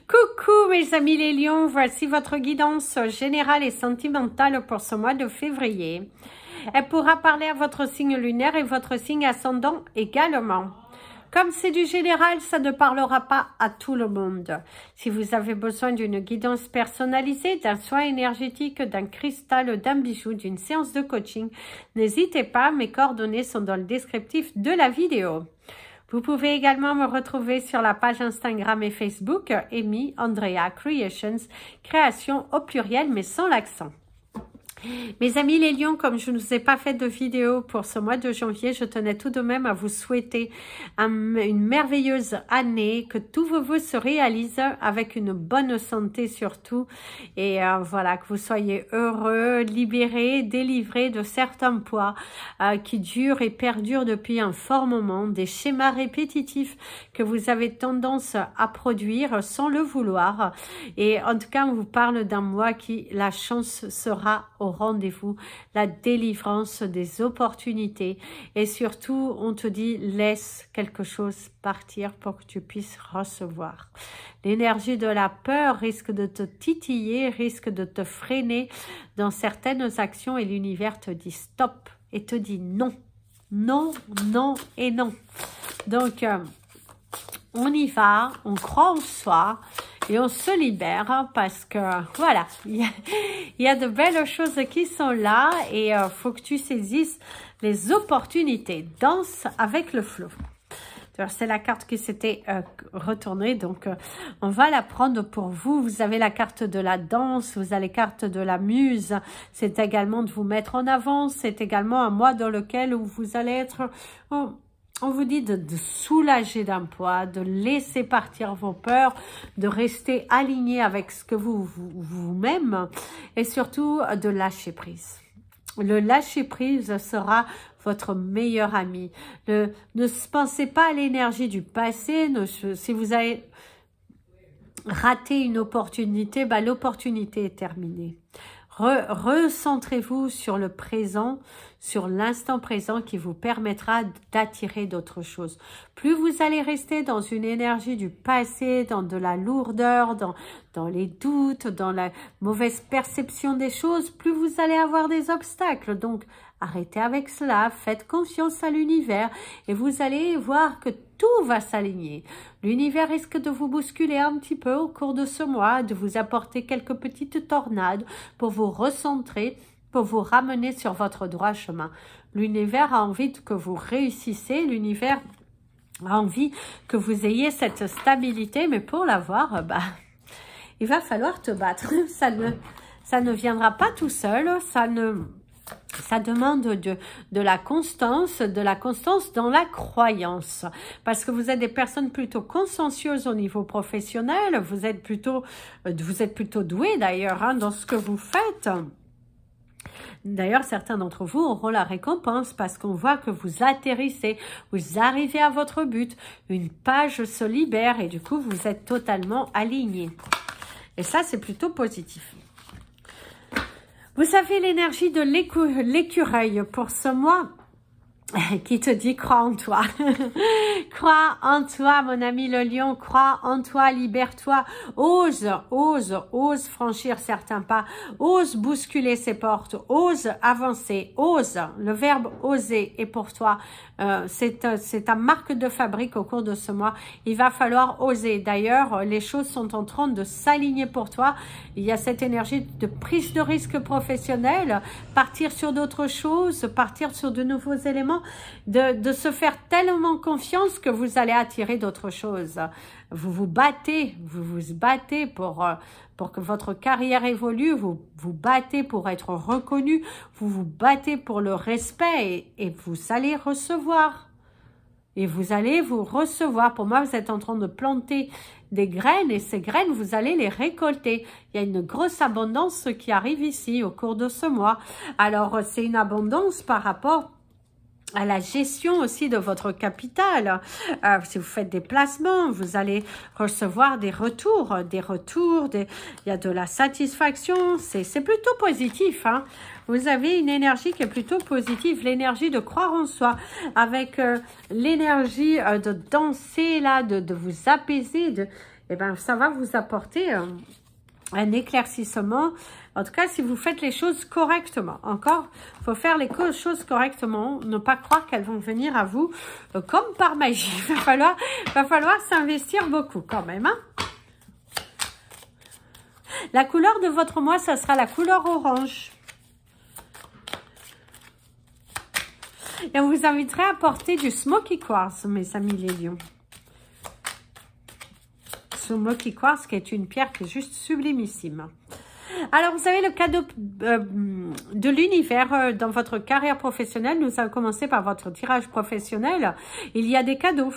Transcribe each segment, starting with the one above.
Coucou mes amis les lions, voici votre guidance générale et sentimentale pour ce mois de février. Elle pourra parler à votre signe lunaire et votre signe ascendant également. Comme c'est du général, ça ne parlera pas à tout le monde. Si vous avez besoin d'une guidance personnalisée, d'un soin énergétique, d'un cristal, d'un bijou, d'une séance de coaching, n'hésitez pas, mes coordonnées sont dans le descriptif de la vidéo. Vous pouvez également me retrouver sur la page Instagram et Facebook, Amy Andrea Creations, création au pluriel mais sans l'accent. Mes amis les lions, comme je ne vous ai pas fait de vidéo pour ce mois de janvier, je tenais tout de même à vous souhaiter une merveilleuse année, que tous vos vœux se réalisent avec une bonne santé surtout, et voilà, que vous soyez heureux, libérés, délivrés de certains poids qui durent et perdurent depuis un fort moment, des schémas répétitifs que vous avez tendance à produire sans le vouloir, et en tout cas on vous parle d'un mois qui, la chance sera au rendez-vous, la délivrance des opportunités, et surtout on te dit laisse quelque chose partir pour que tu puisses recevoir. L'énergie de la peur risque de te titiller, risque de te freiner dans certaines actions, et l'univers te dit stop et te dit non, non, non et non. Donc on y va, on croit en soi et on se libère, parce que voilà, il y a de belles choses qui sont là, et faut que tu saisisses les opportunités. Danse avec le flot. C'est la carte qui s'était retournée, donc on va la prendre pour vous. Vous avez la carte de la danse, vous avez la carte de la muse. C'est également de vous mettre en avant. C'est également un mois dans lequel vous allez être... On vous dit de soulager d'un poids, de laisser partir vos peurs, de rester aligné avec ce que vous-même, et surtout de lâcher prise. Le lâcher prise sera votre meilleur ami. Ne pensez pas à l'énergie du passé. Si vous avez raté une opportunité, l'opportunité est terminée. Recentrez-vous sur le présent, sur l'instant présent, qui vous permettra d'attirer d'autres choses. Plus vous allez rester dans une énergie du passé, dans de la lourdeur, dans les doutes, dans la mauvaise perception des choses, plus vous allez avoir des obstacles. Donc, arrêtez avec cela, faites confiance à l'univers et vous allez voir que tout va s'aligner. L'univers risque de vous bousculer un petit peu au cours de ce mois, de vous apporter quelques petites tornades pour vous recentrer, pour vous ramener sur votre droit chemin. L'univers a envie que vous réussissiez, l'univers a envie que vous ayez cette stabilité, mais pour l'avoir, il va falloir te battre. Ça ne viendra pas tout seul, ça demande de la constance dans la croyance. Parce que vous êtes des personnes plutôt consciencieuses au niveau professionnel, vous êtes plutôt doués d'ailleurs dans ce que vous faites. D'ailleurs, certains d'entre vous auront la récompense, parce qu'on voit que vous atterrissez, vous arrivez à votre but, une page se libère et du coup, vous êtes totalement alignés. Et ça, c'est plutôt positif. Vous avez l'énergie de l'écureuil pour ce mois qui te dit crois en toi. Crois en toi, mon ami le lion, crois en toi, libère-toi, ose franchir certains pas, ose bousculer ces portes, ose avancer, ose, le verbe oser est pour toi. C'est ta marque de fabrique au cours de ce mois. Il va falloir oser. D'ailleurs, les choses sont en train de s'aligner pour toi. Il y a cette énergie de prise de risque professionnel, partir sur d'autres choses, partir sur de nouveaux éléments, de se faire tellement confiance que vous allez attirer d'autres choses. Vous vous battez pour que votre carrière évolue, vous vous battez pour être reconnu, vous vous battez pour le respect, et vous allez recevoir. Et vous allez vous recevoir. Pour moi, vous êtes en train de planter des graines, et ces graines, vous allez les récolter. Il y a une grosse abondance qui arrive ici au cours de ce mois. Alors, c'est une abondance par rapport à la gestion aussi de votre capital. Si vous faites des placements, vous allez recevoir des retours, il y a de la satisfaction, c'est plutôt positif, hein. Vous avez une énergie qui est plutôt positive, l'énergie de croire en soi, avec l'énergie de danser là, de vous apaiser, eh ben, ça va vous apporter un éclaircissement. En tout cas, si vous faites les choses correctement. Encore, il faut faire les choses correctement. Ne pas croire qu'elles vont venir à vous comme par magie. Il va falloir s'investir beaucoup quand même. Hein. La couleur de votre mois, ça sera la couleur orange. Et on vous inviterait à porter du Smoky Quartz, mes amis les lions. Smoky Quartz, qui est une pierre qui est juste sublimissime. Alors, vous savez, le cadeau de l'univers dans votre carrière professionnelle, nous avons commencé par votre tirage professionnel. Il y a des cadeaux,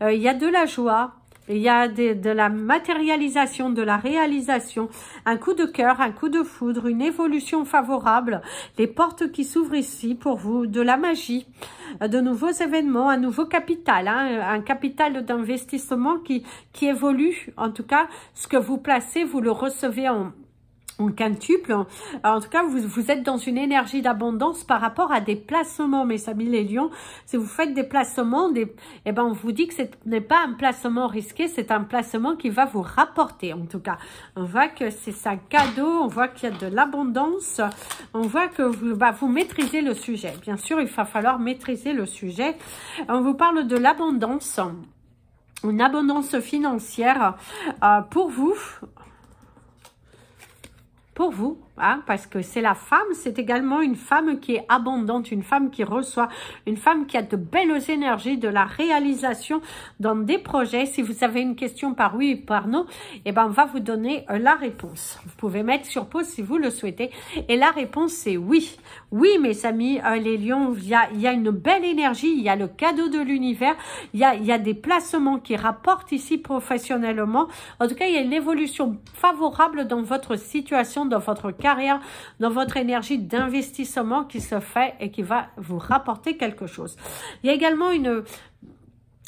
il y a de la joie, il y a de la matérialisation, de la réalisation, un coup de cœur, un coup de foudre, une évolution favorable, les portes qui s'ouvrent ici pour vous, de la magie, de nouveaux événements, un nouveau capital, hein, un capital d'investissement qui évolue. En tout cas, ce que vous placez, vous le recevez en quintuple. En tout cas, vous êtes dans une énergie d'abondance par rapport à des placements, mes amis les lions. Si vous faites des placements, eh ben, on vous dit que ce n'est pas un placement risqué, c'est un placement qui va vous rapporter. En tout cas, on voit que c'est un cadeau, on voit qu'il y a de l'abondance, on voit que vous maîtrisez le sujet. Bien sûr, il va falloir maîtriser le sujet. On vous parle de l'abondance, une abondance financière pour vous. Pour vous, hein, parce que c'est la femme, c'est également une femme qui est abondante, une femme qui reçoit, une femme qui a de belles énergies, de la réalisation dans des projets. Si vous avez une question par oui ou par non, eh ben, on va vous donner la réponse. Vous pouvez mettre sur pause si vous le souhaitez. Et la réponse, c'est oui. Oui, mes amis, les lions, il y a une belle énergie, il y a le cadeau de l'univers, il y a des placements qui rapportent ici professionnellement. En tout cas, il y a une évolution favorable dans votre situation, dans votre carrière, dans votre énergie d'investissement qui se fait et qui va vous rapporter quelque chose. Il y a également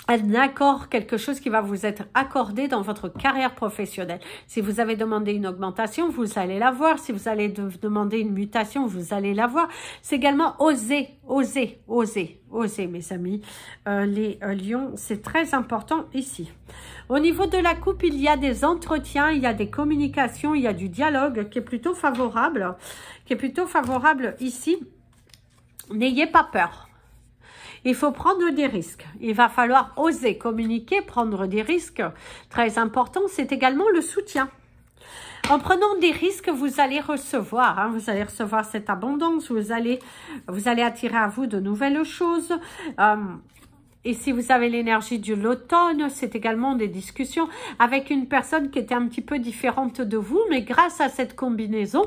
un accord, quelque chose qui va vous être accordé dans votre carrière professionnelle. Si vous avez demandé une augmentation, vous allez l'avoir. Si vous allez demander une mutation, vous allez l'avoir. C'est également oser, mes amis. Les lions, c'est très important ici. Au niveau de la coupe, il y a des entretiens, il y a des communications, il y a du dialogue qui est plutôt favorable, ici. N'ayez pas peur. Il faut prendre des risques. Il va falloir oser communiquer, prendre des risques. Très important, c'est également le soutien. En prenant des risques, vous allez recevoir, hein, vous allez recevoir cette abondance, vous allez attirer à vous de nouvelles choses. Et si vous avez l'énergie de l'automne, c'est également des discussions avec une personne qui était un petit peu différente de vous, mais grâce à cette combinaison,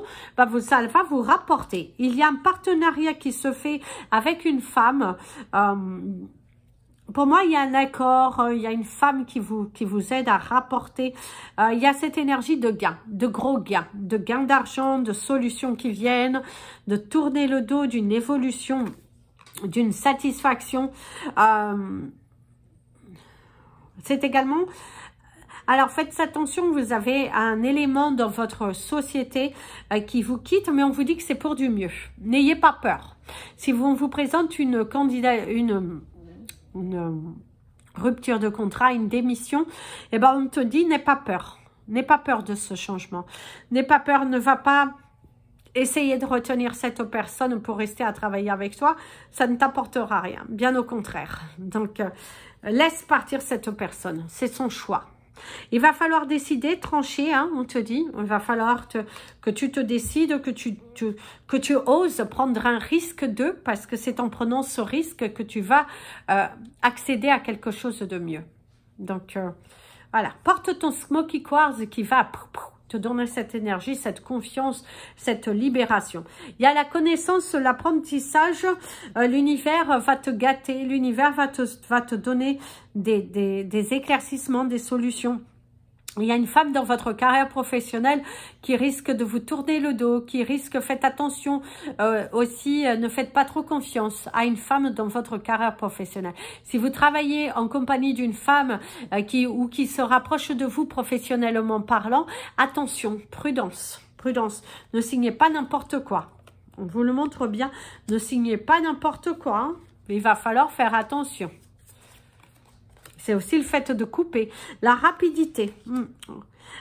ça va vous rapporter. Il y a un partenariat qui se fait avec une femme. Pour moi, il y a un accord, il y a une femme qui vous aide à rapporter. Il y a cette énergie de gain, de gros gains, de gains d'argent, de solutions qui viennent, de tourner le dos, d'une évolution, d'une satisfaction. C'est également... Alors, faites attention, vous avez un élément dans votre société qui vous quitte, mais on vous dit que c'est pour du mieux. N'ayez pas peur. Si on vous présente une rupture de contrat, une démission, eh ben on te dit n'aie pas peur. N'aie pas peur de ce changement. N'aie pas peur, ne va pas essayer de retenir cette personne pour rester à travailler avec toi. Ça ne t'apportera rien, bien au contraire. Donc, laisse partir cette personne. C'est son choix. Il va falloir décider, trancher, hein, on te dit. Il va falloir que tu te décides, que tu oses prendre un risque parce que c'est en prenant ce risque que tu vas accéder à quelque chose de mieux. Donc, voilà. Porte ton Smoky Quartz qui va te donner cette énergie, cette confiance, cette libération. Il y a la connaissance, l'apprentissage. L'univers va te gâter. L'univers va te donner des éclaircissements, des solutions. Il y a une femme dans votre carrière professionnelle qui risque de vous tourner le dos, qui risque, faites attention aussi, ne faites pas trop confiance à une femme dans votre carrière professionnelle. Si vous travaillez en compagnie d'une femme qui se rapproche de vous professionnellement parlant, attention, prudence, prudence. Ne signez pas n'importe quoi. On vous le montre bien, ne signez pas n'importe quoi. Hein. Il va falloir faire attention. C'est aussi le fait de couper. La rapidité.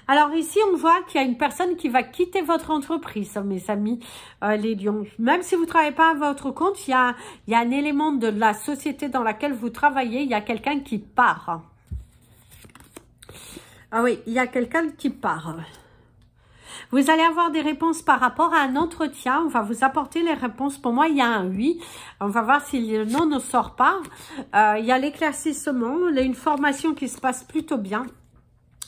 Alors ici, on voit qu'il y a une personne qui va quitter votre entreprise, mes amis, les lions. Même si vous ne travaillez pas à votre compte, il y a un élément de la société dans laquelle vous travaillez. Il y a quelqu'un qui part. Ah oui, il y a quelqu'un qui part. Vous allez avoir des réponses par rapport à un entretien. On va vous apporter les réponses. Pour moi, il y a un oui. On va voir si le non ne sort pas. Il y a l'éclaircissement. Il y a une formation qui se passe plutôt bien.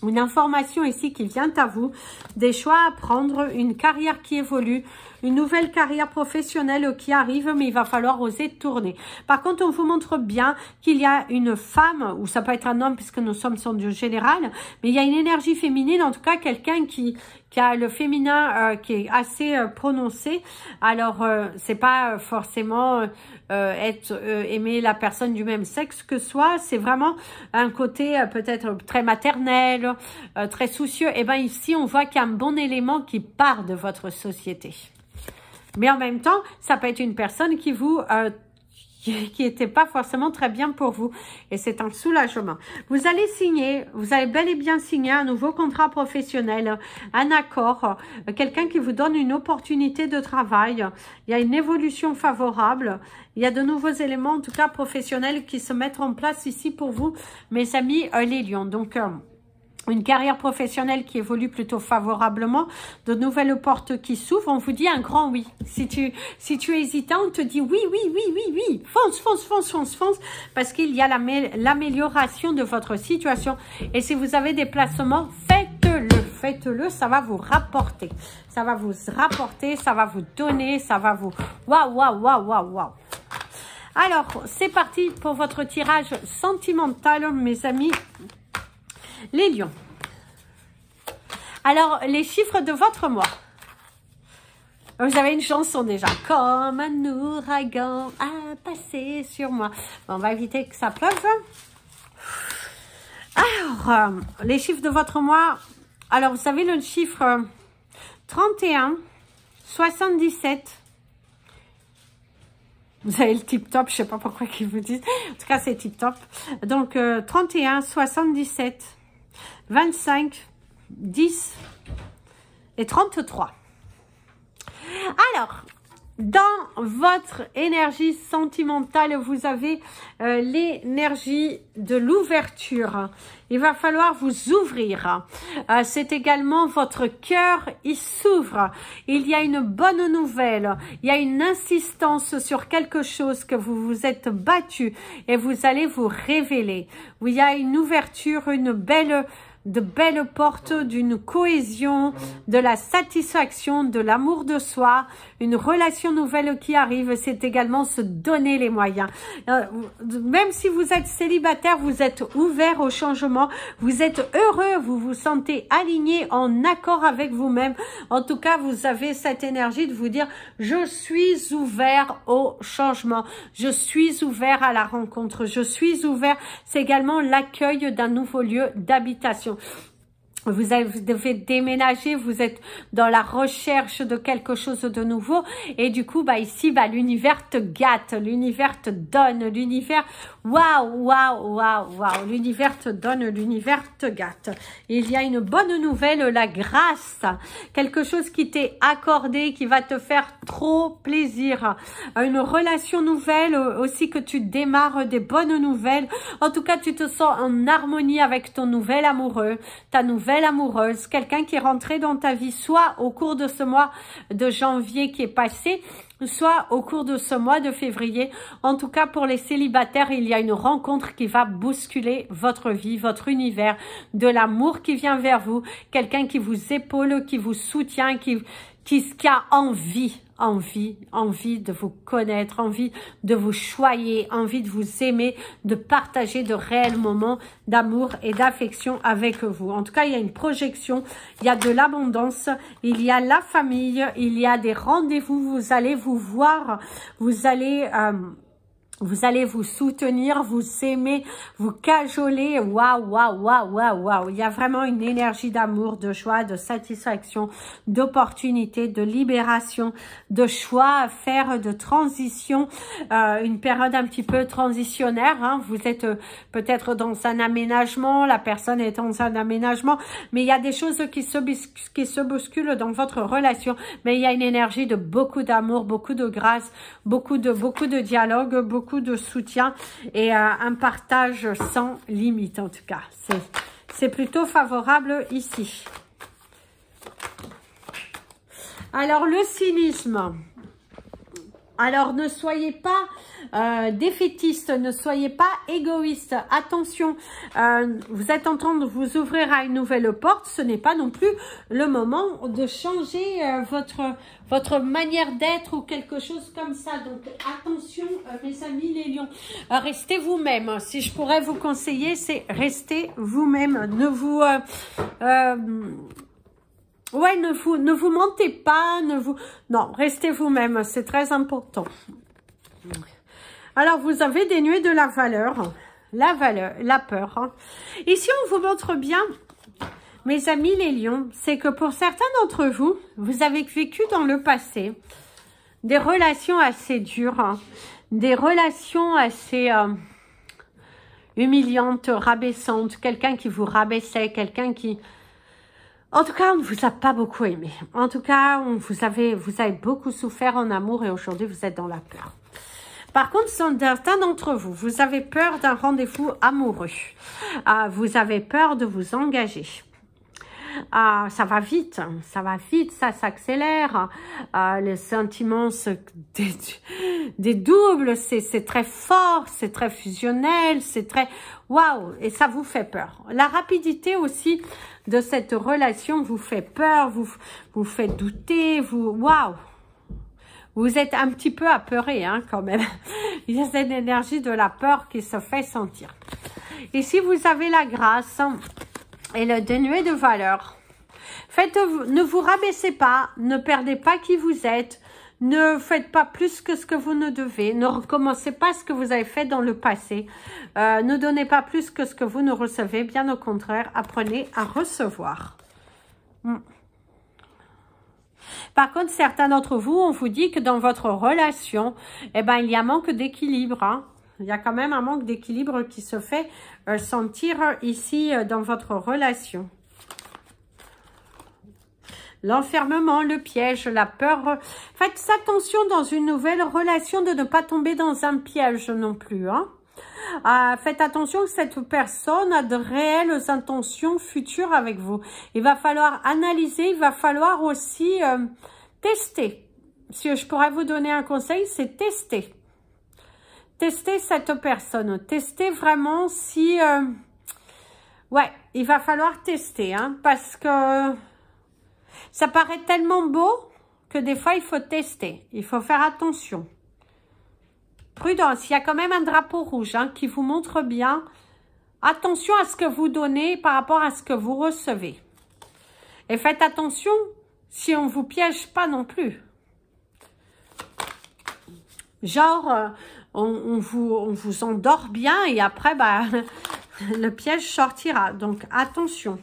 Une information ici qui vient à vous, des choix à prendre, une carrière qui évolue, une nouvelle carrière professionnelle qui arrive, mais il va falloir oser tourner. Par contre, on vous montre bien qu'il y a une femme, ou ça peut être un homme puisque nous sommes sur du général, mais il y a une énergie féminine, en tout cas quelqu'un qui a le féminin qui est assez prononcé. Alors, c'est pas forcément aimer la personne du même sexe que soi, c'est vraiment un côté peut-être très maternel, très soucieux. Et bien ici, on voit qu'il y a un bon élément qui part de votre société. Mais en même temps, ça peut être une personne qui vous... qui n'était pas forcément très bien pour vous. Et c'est un soulagement. Vous allez signer, vous allez bel et bien signer un nouveau contrat professionnel, un accord, quelqu'un qui vous donne une opportunité de travail. Il y a une évolution favorable. Il y a de nouveaux éléments, en tout cas professionnels, qui se mettent en place ici pour vous, mes amis les lions. Donc, une carrière professionnelle qui évolue plutôt favorablement, de nouvelles portes qui s'ouvrent, on vous dit un grand oui. Si tu es hésitant, on te dit oui, oui, oui, oui, oui, fonce, fonce, fonce, fonce, fonce, parce qu'il y a l'amélioration de votre situation. Et si vous avez des placements, faites-le, ça va vous rapporter. Ça va vous rapporter, ça va vous donner, ça va vous... Waouh, waouh, waouh, waouh, waouh. Alors, c'est parti pour votre tirage sentimental, mes amis. Les lions. Alors, les chiffres de votre mois. Vous avez une chanson déjà. Comme un ouragan a passé sur moi. Bon, on va éviter que ça pleuve. Alors, les chiffres de votre mois. Alors, vous savez le chiffre 31, 77. Vous avez le tip-top, je sais pas pourquoi qu'ils vous disent. En tout cas, c'est tip-top. Donc, 31, 77. 25, 10 et 33. Alors, dans votre énergie sentimentale, vous avez l'énergie de l'ouverture. Il va falloir vous ouvrir. C'est également votre cœur, il s'ouvre. Il y a une bonne nouvelle. Il y a une insistance sur quelque chose que vous vous êtes battu et vous allez vous révéler. Il y a une ouverture, de belles portes, d'une cohésion, de la satisfaction, de l'amour de soi, une relation nouvelle qui arrive, c'est également se donner les moyens. Même si vous êtes célibataire, vous êtes ouvert au changement, vous êtes heureux, vous vous sentez aligné, en accord avec vous-même. En tout cas, vous avez cette énergie de vous dire « Je suis ouvert au changement, je suis ouvert à la rencontre, je suis ouvert ». C'est également l'accueil d'un nouveau lieu d'habitation. Vous devez déménager, vous êtes dans la recherche de quelque chose de nouveau et du coup, ici, l'univers te gâte, l'univers te donne, l'univers, waouh, waouh, waouh, waouh, l'univers te donne, l'univers te gâte. Il y a une bonne nouvelle, la grâce, quelque chose qui t'est accordé, qui va te faire trop plaisir, une relation nouvelle aussi que tu démarres, des bonnes nouvelles. En tout cas, tu te sens en harmonie avec ton nouvel amoureux, ta nouvelle amoureuse, quelqu'un qui est rentré dans ta vie, soit au cours de ce mois de janvier qui est passé, soit au cours de ce mois de février. En tout cas, pour les célibataires, il y a une rencontre qui va bousculer votre vie, votre univers, de l'amour qui vient vers vous, quelqu'un qui vous épaule, qui vous soutient, qui a envie de vous connaître, envie de vous choyer, envie de vous aimer, de partager de réels moments d'amour et d'affection avec vous. En tout cas, il y a une projection, il y a de l'abondance, il y a la famille, il y a des rendez-vous, vous allez vous voir, vous allez Vous allez vous soutenir, vous aimer, vous cajoler. Waouh, waouh, waouh, waouh, waouh. Il y a vraiment une énergie d'amour, de joie, de satisfaction, d'opportunité, de libération, de choix à faire, de transition. Une période un petit peu transitionnaire. Hein. Vous êtes peut-être dans un aménagement, la personne est dans un aménagement, mais il y a des choses qui se bousculent dans votre relation. Mais il y a une énergie de beaucoup d'amour, beaucoup de grâce, beaucoup de dialogue, beaucoup de soutien et un partage sans limite en tout cas. C'est plutôt favorable ici. Alors le cynisme. Alors ne soyez pas défaitiste, ne soyez pas égoïste. Attention, vous êtes en train de vous ouvrir à une nouvelle porte. Ce n'est pas non plus le moment de changer votre manière d'être ou quelque chose comme ça. Donc attention mes amis les lions, restez vous-même. Si je pourrais vous conseiller, c'est restez vous-même. Ne vous... ouais, ne vous mentez pas, non, restez vous-même, c'est très important. Alors, vous avez des nuées de la valeur, la peur. Hein. Ici, on vous montre bien, mes amis les lions, c'est que pour certains d'entre vous, vous avez vécu dans le passé des relations assez dures, hein, des relations assez humiliantes, rabaissantes, quelqu'un qui vous rabaissait, quelqu'un qui... En tout cas, on ne vous a pas beaucoup aimé. En tout cas, vous avez beaucoup souffert en amour et aujourd'hui, vous êtes dans la peur. Par contre, certains d'entre vous, vous avez peur d'un rendez-vous amoureux. Vous avez peur de vous engager. Ça va vite, ça s'accélère. Les sentiments des doubles, c'est très fort, c'est très fusionnel, c'est très... Waouh, et ça vous fait peur. La rapidité aussi de cette relation vous fait peur, vous fait douter, waouh. Vous êtes un petit peu apeuré hein, quand même. Il y a cette énergie de la peur qui se fait sentir. Et si vous avez la grâce et le dénué de valeur, ne vous rabaissez pas, ne perdez pas qui vous êtes, ne faites pas plus que ce que vous ne devez, ne recommencez pas ce que vous avez fait dans le passé, ne donnez pas plus que ce que vous ne recevez, bien au contraire, apprenez à recevoir. Par contre, certains d'entre vous, on vous dit que dans votre relation, eh ben, il y a un manque d'équilibre. Hein. Il y a quand même un manque d'équilibre qui se fait sentir ici dans votre relation. L'enfermement, le piège, la peur. Faites attention dans une nouvelle relation de ne pas tomber dans un piège non plus. Hein. Faites attention que cette personne a de réelles intentions futures avec vous. Il va falloir analyser, il va falloir aussi tester. Si je pourrais vous donner un conseil, c'est tester. Tester cette personne. Tester vraiment si... ouais, il va falloir tester. Hein, parce que ça paraît tellement beau que des fois, il faut tester. Il faut faire attention. Prudence, il y a quand même un drapeau rouge hein, qui vous montre bien. Attention à ce que vous donnez par rapport à ce que vous recevez. Et faites attention si on ne vous piège pas non plus. Genre, on vous endort bien et après, bah, le piège sortira. Donc, attention.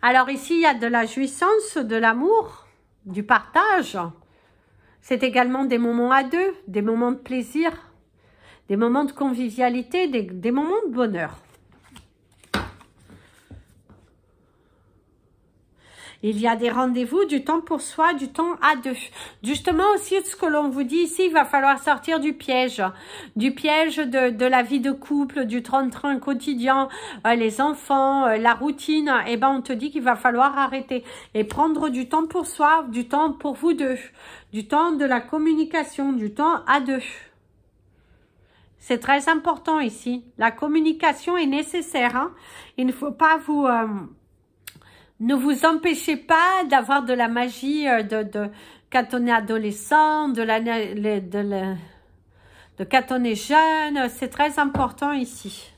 Alors ici, il y a de la jouissance, de l'amour, du partage. C'est également des moments à deux, des moments de plaisir, des moments de convivialité, des moments de bonheur. Il y a des rendez-vous, du temps pour soi, du temps à deux. Justement aussi, ce que l'on vous dit ici, il va falloir sortir du piège de la vie de couple, du train-train quotidien, les enfants, la routine. Eh ben, on te dit qu'il va falloir arrêter et prendre du temps pour soi, du temps pour vous deux, du temps de la communication, du temps à deux. C'est très important ici. La communication est nécessaire. Hein. Il ne faut pas vous... ne vous empêchez pas d'avoir de la magie quand on est adolescent, de quand on est jeune. C'est très important ici.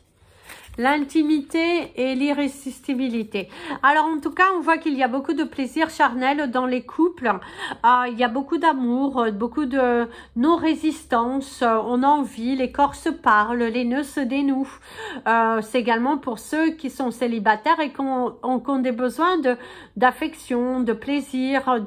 l'intimité et l'irrésistibilité. Alors en tout cas, on voit qu'il y a beaucoup de plaisir charnel dans les couples. Il y a beaucoup d'amour, beaucoup de non-résistance. On a envie, les corps se parlent, les nœuds se dénouent. C'est également pour ceux qui sont célibataires et qui ont des besoins d'affection, de plaisir,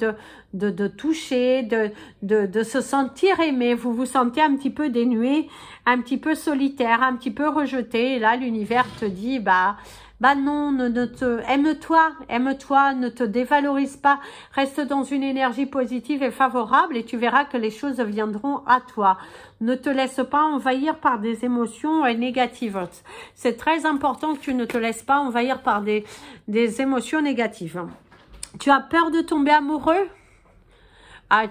de toucher, de se sentir aimé. Vous vous sentez un petit peu dénué, un petit peu solitaire, un petit peu rejeté. Et là, l'univers te dit, bah non, aime-toi, ne te dévalorise pas. Reste dans une énergie positive et favorable et tu verras que les choses viendront à toi. Ne te laisse pas envahir par des émotions négatives. C'est très important que tu ne te laisses pas envahir par des émotions négatives. Tu as peur de tomber amoureux?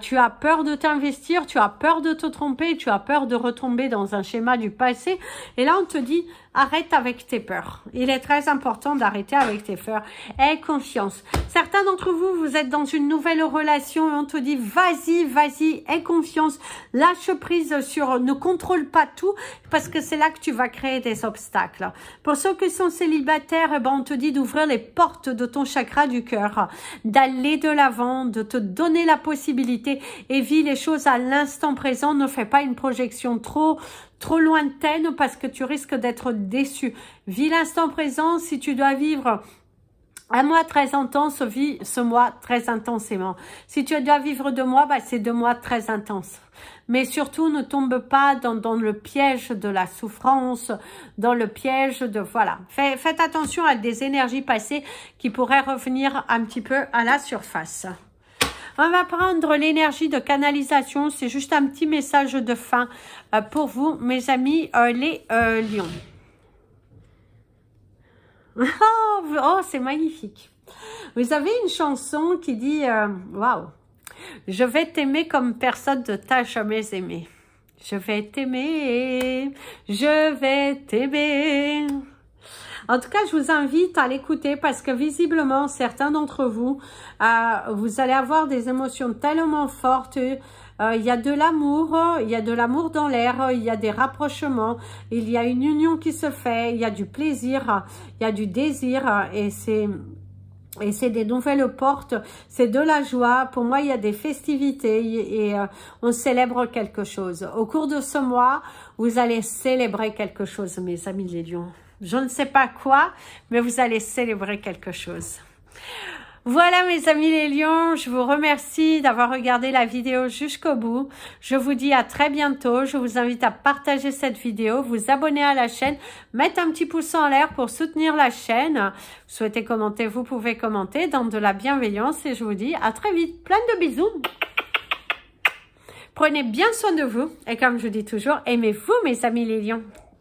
Tu as peur de t'investir, tu as peur de te tromper, tu as peur de retomber dans un schéma du passé. Et là, on te dit, arrête avec tes peurs. Il est très important d'arrêter avec tes peurs. Aie confiance. Certains d'entre vous, vous êtes dans une nouvelle relation et on te dit, vas-y, aie confiance. Lâche prise sur, ne contrôle pas tout parce que c'est là que tu vas créer des obstacles. Pour ceux qui sont célibataires, on te dit d'ouvrir les portes de ton chakra du cœur, d'aller de l'avant, de te donner la possibilité et vis les choses à l'instant présent. Ne fais pas une projection trop lointaine parce que tu risques d'être déçu. Vis l'instant présent. Si tu dois vivre un mois très intense, vis ce mois très intensément. Si tu dois vivre 2 mois, c'est 2 mois très intenses. Mais surtout, ne tombe pas dans le piège de la souffrance, dans le piège de... Voilà. Faites attention à des énergies passées qui pourraient revenir un petit peu à la surface. On va prendre l'énergie de canalisation. C'est juste un petit message de fin pour vous, mes amis, les lions. Oh, c'est magnifique. Vous avez une chanson qui dit waouh, je vais t'aimer comme personne ne t'a jamais aimé. Je vais t'aimer, je vais t'aimer. En tout cas, je vous invite à l'écouter parce que visiblement, certains d'entre vous, vous allez avoir des émotions tellement fortes. Il y a de l'amour, il y a de l'amour dans l'air, il y a des rapprochements, il y a une union qui se fait, il y a du plaisir, il y a du désir et c'est des nouvelles portes, c'est de la joie. Pour moi, il y a des festivités et on célèbre quelque chose. Au cours de ce mois, vous allez célébrer quelque chose, mes amis les lions. Je ne sais pas quoi, mais vous allez célébrer quelque chose. Voilà mes amis les lions, je vous remercie d'avoir regardé la vidéo jusqu'au bout. Je vous dis à très bientôt. Je vous invite à partager cette vidéo, vous abonner à la chaîne, mettre un petit pouce en l'air pour soutenir la chaîne. Vous souhaitez commenter, vous pouvez commenter dans de la bienveillance et je vous dis à très vite. Plein de bisous. Prenez bien soin de vous et comme je dis toujours, aimez-vous mes amis les lions.